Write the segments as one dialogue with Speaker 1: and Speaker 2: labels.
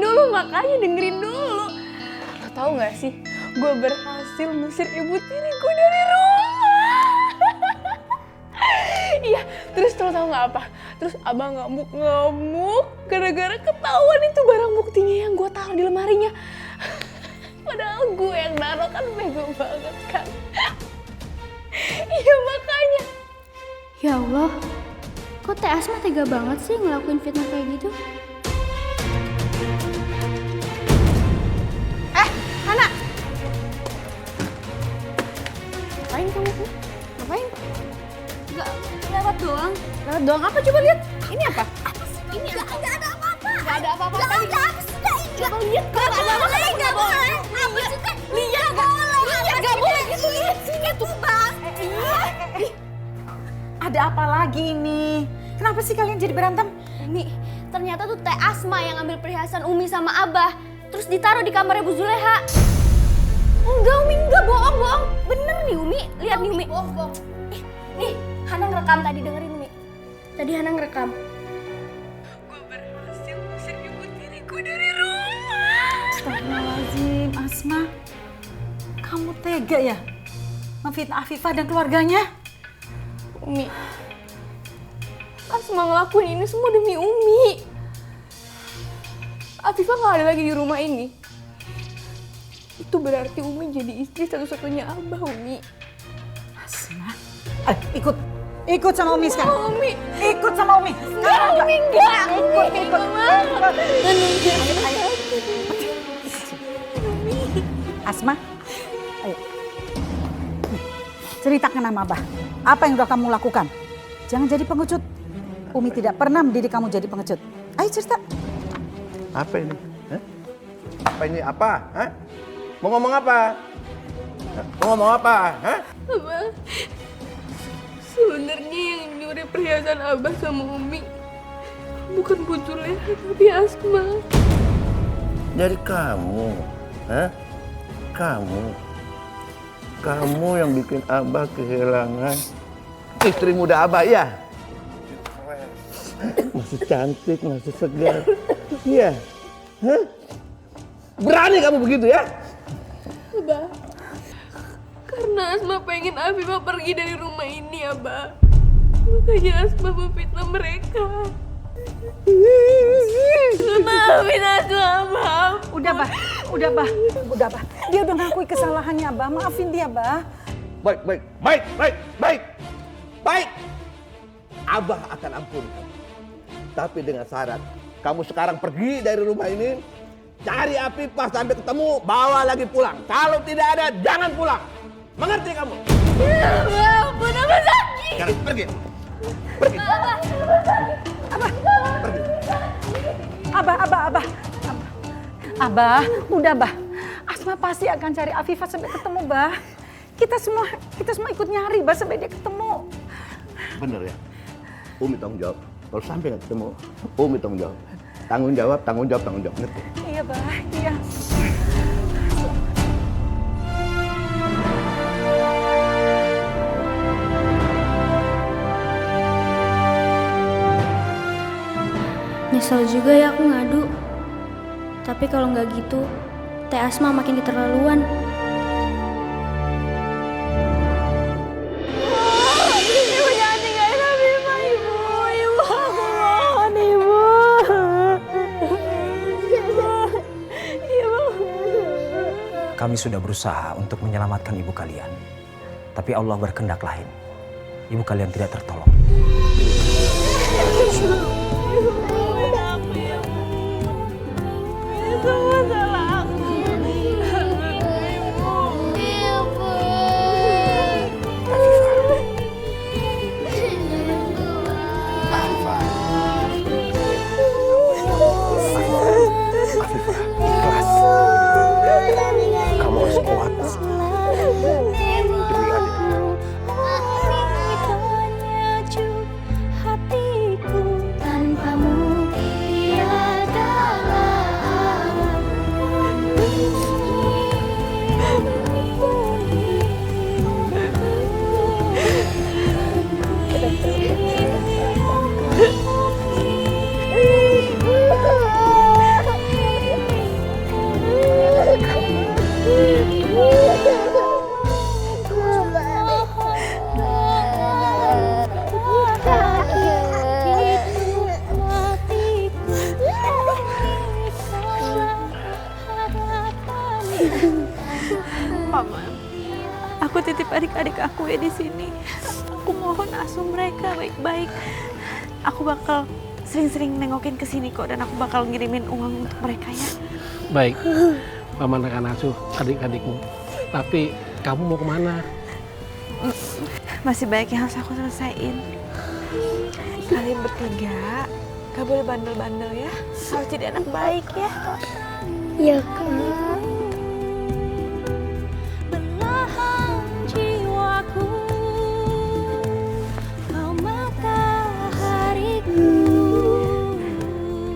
Speaker 1: dulu, makanya dengerin dulu. Lo tau gak sih, gue berhasil ngusir ibu tiriku dari rumah. Iya, terus lo tau gak apa? Terus abah ngamuk-ngamuk gara-gara ketahuan itu barang buktinya yang gue taruh di lemarinya. Padahal gue yang naruh, kan bego banget kan. Iya makanya.
Speaker 2: Ya Allah, kok Teh Asma tega banget sih ngelakuin fitnah kayak gitu?
Speaker 1: Hana! Ngapain kamu? Ngapain?
Speaker 2: Enggak, lewat doang.
Speaker 1: Lewat doang apa? Coba lihat. Ini apa?
Speaker 2: Ini enggak ada apa-apa.
Speaker 1: Gak ada apa-apa
Speaker 2: Enggak
Speaker 1: tadi.
Speaker 2: ada apa sih?
Speaker 1: Coba lihat. Gak ada apa-apa.
Speaker 2: Enggak boleh. Apa sih Teh? Lihat boleh.
Speaker 1: Lihat gak boleh gitu.
Speaker 2: Lihat sini tuh, Bang.
Speaker 3: Ada apa lagi ini? Kenapa sih kalian jadi berantem?
Speaker 2: Umi, ternyata tuh Teh Asma yang ambil perhiasan Umi sama Abah. Terus ditaruh di kamarnya Bu Zuleha. Enggak Umi, enggak, bohong. Bener nih Umi, lihat nih Umi. Bohong. Nih, Hana ngerekam tadi, dengerin Umi. Tadi Hana ngerekam.
Speaker 1: Gue berhasil ngusir ibu tiriku dari rumah.
Speaker 3: Astagfirullahaladzim, Asma. Kamu tega ya? Memfitnah Afifah dan keluarganya?
Speaker 1: Umi, Asma ngelakuin ini semua demi Umi. Afifah gak ada lagi di rumah ini. Itu berarti Umi jadi istri satu-satunya Abah, Umi.
Speaker 3: Asma, ikut sama Umi sekarang.
Speaker 1: Oh, Umi.
Speaker 3: Ikut sama Umi.
Speaker 1: Enggak, Umi, enggak.
Speaker 3: Ikut. Asma, ayo. Ceritakan sama Abah, apa yang udah kamu lakukan? Jangan jadi pengecut. Umi tidak pernah mendidik kamu jadi pengecut. Ayo cerita.
Speaker 4: Apa ini? Hah? Apa ini? Apa? Hah? Mau ngomong apa? Hah? Mau ngomong apa? Hah?
Speaker 1: Abah, sebenarnya yang nyuri perhiasan Abah sama Umi bukan Bu Zuleha, tapi Asma.
Speaker 4: Dari kamu. Hah? Kamu yang bikin Abah kehilangan istri muda Abah, ya? Masih cantik, masih segar. Iya. Hah? Berani kamu begitu ya?
Speaker 1: Abah, karena Asma pengen Afifah pergi dari rumah ini, Abah. Makanya Asma memfitnah mereka. Maafin Asma, Abah.
Speaker 3: Udah, Bah. Dia udah ngakui kesalahannya, Bah. Maafin dia, Bah.
Speaker 4: Baik. Abah akan ampuni kamu. Tapi dengan syarat, kamu sekarang pergi dari rumah ini, cari Afifah sampai ketemu, bawa lagi pulang. Kalau tidak ada, jangan pulang. Mengerti kamu?
Speaker 1: Abah, ampun, Abah sakit.
Speaker 4: Sekarang pergi.
Speaker 3: Abah, udah, Bah. Asma pasti akan cari Afifah sampai ketemu, Bah. Kita semua ikut nyari, Bah, sampai dia ketemu.
Speaker 4: Bener ya? Umi tanggung jawab. Kalau sampai nggak ketemu, Umi tanggung jawab. Tanggung jawab. Ngerti?
Speaker 3: Iya, Bah. Iya.
Speaker 2: Nyesel juga ya aku ngadu. Tapi kalau nggak gitu, Teh Asma makin keterlaluan.
Speaker 1: Ibu jangan tinggalin Afifah, Ibu. Ibu, aku mohon, Ibu. Ibu.
Speaker 5: Kami sudah berusaha untuk menyelamatkan ibu kalian. Tapi Allah berkehendak lain. Ibu kalian tidak tertolong.
Speaker 1: Semua salah aku.
Speaker 4: Afifah, ikhlas. Kamu harus kuat. Demi adik.
Speaker 2: Hatiku
Speaker 6: Paman, aku titip adik-adik aku ya di sini. Aku mohon asuh mereka baik-baik. Aku bakal sering-sering nengokin ke sini kok, dan aku bakal ngirimin uang untuk mereka ya.
Speaker 7: Baik, Paman akan asuh adik-adikmu. Tapi kamu mau kemana?
Speaker 6: Masih banyak yang harus aku selesaiin. Kalian bertiga gak boleh bandel-bandel ya. Harus jadi anak baik ya.
Speaker 2: Iya, Kak.
Speaker 6: Belahan jiwaku, kau matahariku.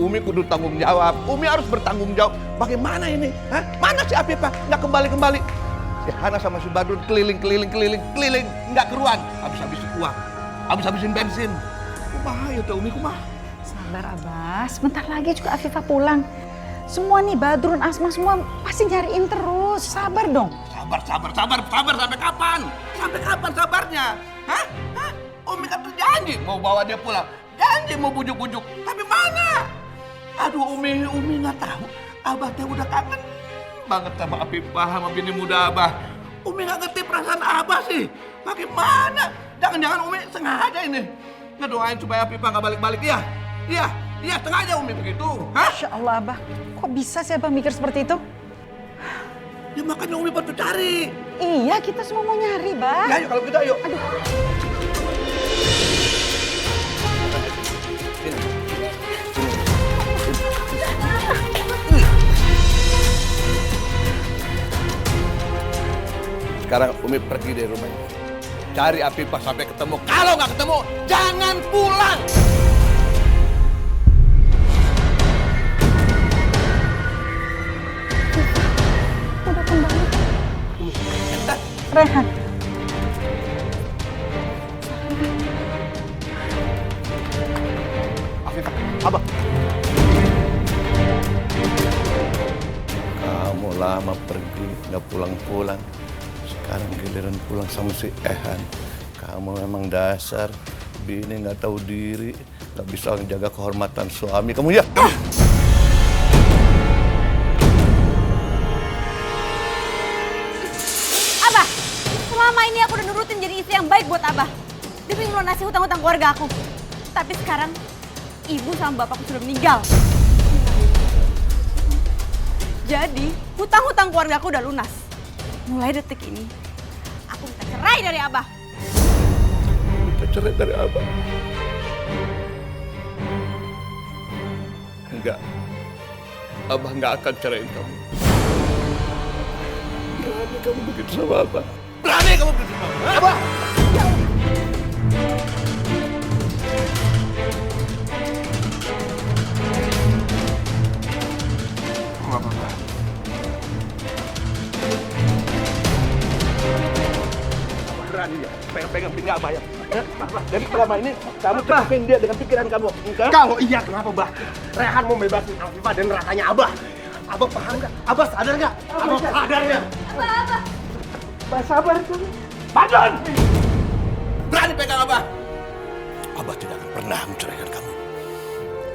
Speaker 4: Umi kudu tanggung jawab. Umi harus bertanggung jawab. Bagaimana ini? Hah? Mana si Afifah? Nggak kembali-kembali. Si Hana sama si Badrun keliling, nggak keruan. Habis-habisin uang, habis-habisin bensin. Kumaha ya teh Umi, kumaha?
Speaker 3: Sabar Abah, sebentar lagi juga Afifah pulang. Semua nih Badrun, Asma semua pasti nyariin terus. Sabar dong.
Speaker 4: Sabar sampai kapan? Sampai kapan sabarnya? Hah? Umi kan janji mau bawa dia pulang. Janji mau bujuk-bujuk. Tapi mana? Aduh Umi nggak tahu. Abah teh udah kangen banget sama Afifah, sama bini muda Abah. Umi nggak ngerti perasaan Abah sih. Bagaimana? Jangan-jangan Umi sengaja ini ngedoain supaya Afifah nggak balik-balik ya? Iya, sengaja Umi begitu. Hah?
Speaker 3: Masya Allah Abah, kok bisa sih Abah mikir seperti itu?
Speaker 4: Ya makanya Umi bantu cari.
Speaker 3: Iya, kita semua mau nyari, Bah.
Speaker 4: Ya, ayo kalau gitu ayo.
Speaker 3: Aduh.
Speaker 4: Sekarang Umi pergi dari rumah ini. Cari Afifah sampai ketemu. Kalau nggak ketemu, jangan pulang.
Speaker 3: Udah kembali. Rehan.
Speaker 4: Afifah, Abah. Kamu lama pergi, nggak pulang-pulang. Sekarang giliran pulang sama si Ehan. Kamu memang dasar bini nggak tahu diri, nggak bisa menjaga kehormatan suami kamu ya.
Speaker 2: Abah, selama ini aku udah nurutin jadi istri yang baik buat Abah. Demi melunasi hutang-hutang keluarga aku. Tapi sekarang ibu sama bapakku sudah meninggal. Jadi hutang-hutang keluarga aku udah lunas. Mulai detik ini, aku minta cerai dari Abah.
Speaker 4: Minta cerai dari Abah? Enggak. Abah nggak akan ceraiin kamu. Berani kamu begitu sama Abah? Berani kamu begitu sama Abah? Abah! Nggak apa-apa. Berani ya, pegang pinggang Abah ya. Jadi selama ini kamu cekapin dia dengan pikiran kamu. Enggak?
Speaker 8: Kalau iya kenapa, Bah? Rehan mau bebasin Afifah dan rasanya Abah. Abah paham nggak? Abah sadar nggak? Abah sadar nggak?
Speaker 4: Abah sabar kamu. Badrun! Berani pegang Abah. Abah tidak akan pernah menceraikan kamu.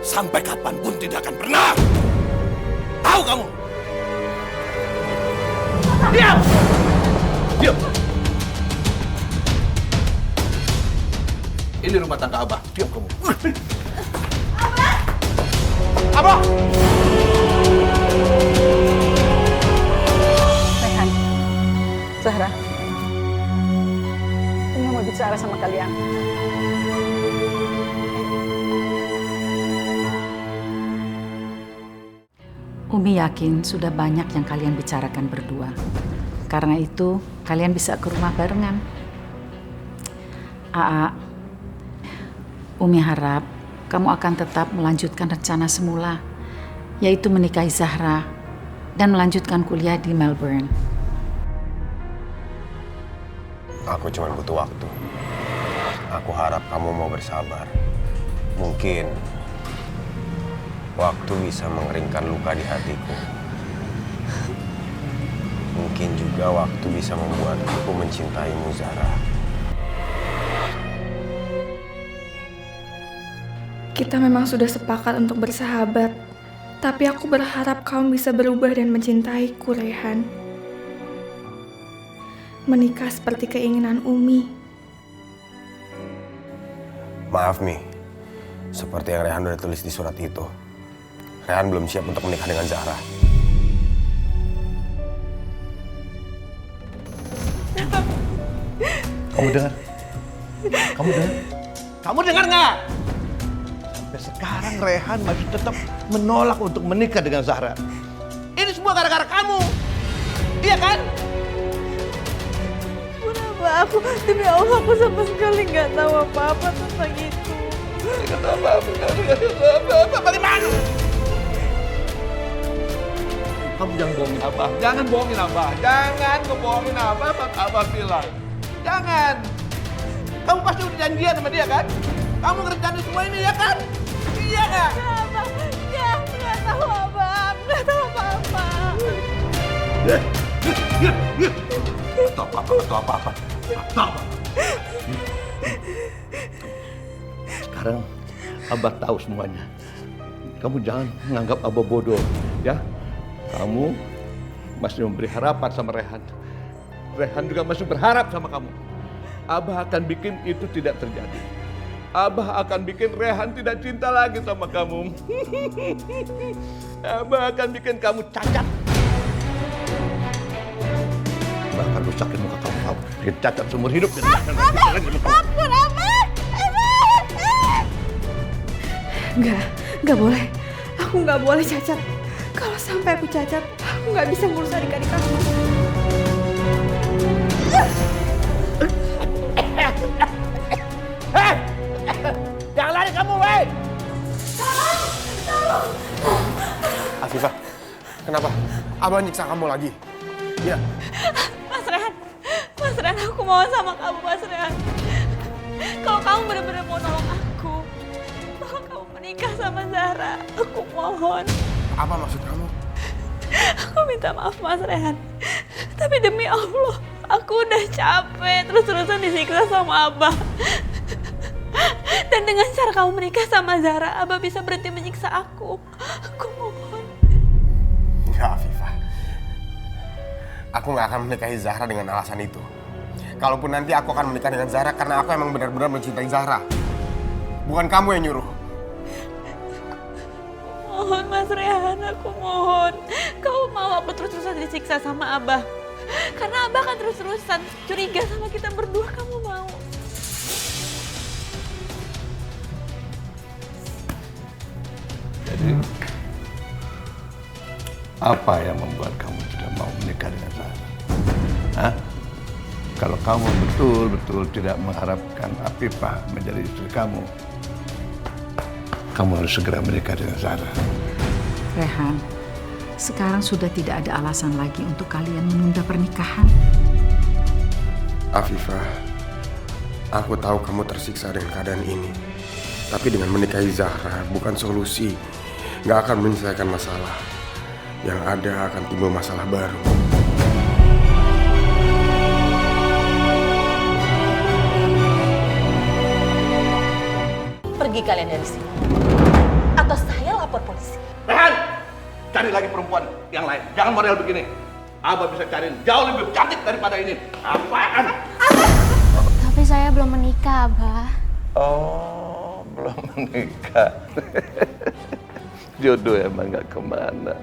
Speaker 4: Sampai kapanpun tidak akan pernah. Tahu kamu? Diam! Diam! Ini rumah tangga Abah. Diam kamu.
Speaker 8: Abah!
Speaker 3: Rehan. Zahra. Umi mau bicara sama kalian. Umi yakin sudah banyak yang kalian bicarakan berdua. Karena itu, kalian bisa ke rumah barengan. Aa, Umi harap kamu akan tetap melanjutkan rencana semula, yaitu menikahi Zahra dan melanjutkan kuliah di Melbourne.
Speaker 9: Aku cuma butuh waktu. Aku harap kamu mau bersabar. Mungkin waktu bisa mengeringkan luka di hatiku. Mungkin juga waktu bisa membuatku mencintaimu, Zahra.
Speaker 10: Kita memang sudah sepakat untuk bersahabat, tapi aku berharap kamu bisa berubah dan mencintaiku, Rehan. menikah seperti keinginan Umi.
Speaker 9: Maaf Mi, seperti yang Rehan udah tulis di surat itu, Rehan belum siap untuk menikah dengan Zahra.
Speaker 4: Kamu dengar? Kamu dengar? Kamu dengar nggak? Sampai sekarang Rehan masih tetap menolak untuk menikah dengan Zahra. Ini semua gara-gara kamu. Iya kan?
Speaker 6: Kenapa aku, demi Allah aku sama sekali nggak tahu apa-apa tentang itu.
Speaker 4: Nggak tahu apa-apa. Bagaimana? Kamu jangan bohongin Abah. Jangan bohongin Abah. Jangan ngebohongin Abah. Abah bilang. Jangan. Kamu pasti udah janjian sama dia kan? Kamu ngerencanain semua ini ya kan? Iya nggak?
Speaker 6: Nggak tahu Abah. Nggak tahu apa-apa.
Speaker 4: Atau apa-apa. Sekarang Abah tahu semuanya. Kamu jangan menganggap Abah bodoh, ya. Kamu masih memberi harapan sama Rehan. Rehan juga masih berharap sama kamu. Abah akan bikin itu tidak terjadi. Abah akan bikin Rehan tidak cinta lagi sama kamu. Abah akan bikin kamu cacat. Bahkan rusakin muka kamu. Bikin cacat seumur hidup.
Speaker 6: Ampun, Abah!
Speaker 10: Nggak boleh. Aku nggak boleh cacat. Kalau sampai aku cacat, aku nggak bisa ngurus adik-adik aku.
Speaker 4: Jangan lari kamu, weh!
Speaker 9: Afifah, kenapa? Abah nyiksa kamu lagi? Ya.
Speaker 6: Mas Rehan, aku mohon sama kamu, Mas Rehan. Kalau kamu benar-benar mau nolong aku, tolong kamu menikah sama Zahra. Aku mohon.
Speaker 9: Apa maksud kamu?
Speaker 6: Aku minta maaf, Mas Rehan. Tapi demi Allah, aku udah capek terus-terusan disiksa sama Abah. Dan dengan cara kamu menikah sama Zahra, Abah bisa berhenti menyiksa aku. Aku mohon.
Speaker 9: Ya, Afifah. Aku nggak akan menikahi Zahra dengan alasan itu. Kalaupun nanti aku akan menikah dengan Zahra karena aku emang benar-benar mencintai Zahra. Bukan kamu yang nyuruh.
Speaker 6: Mohon Mas Rehan, aku mohon. Kau mau aku terus-terusan disiksa sama Abah. Karena Abah akan terus-terusan curiga sama kita berdua, kamu mau?
Speaker 4: Jadi, apa yang membuat kamu tidak mau menikah dengan Zahra? Hah? Kalau kamu betul-betul tidak mengharapkan Afifah menjadi istri kamu harus segera menikah dengan Zahra.
Speaker 3: Rehan, sekarang sudah tidak ada alasan lagi untuk kalian menunda pernikahan.
Speaker 9: Afifah, aku tahu kamu tersiksa dengan keadaan ini. Tapi dengan menikahi Zahra bukan solusi. Nggak akan menyelesaikan masalah. Yang ada akan timbul masalah baru.
Speaker 11: Pergi kalian dari sini. Atau saya lapor polisi.
Speaker 4: Rehan! Cari lagi perempuan yang lain. Jangan model begini. Abah bisa cariin jauh lebih cantik daripada ini. Apaan?
Speaker 2: Tapi saya belum menikah, Abah.
Speaker 4: Oh, belum menikah. Jodoh emang gak kemana.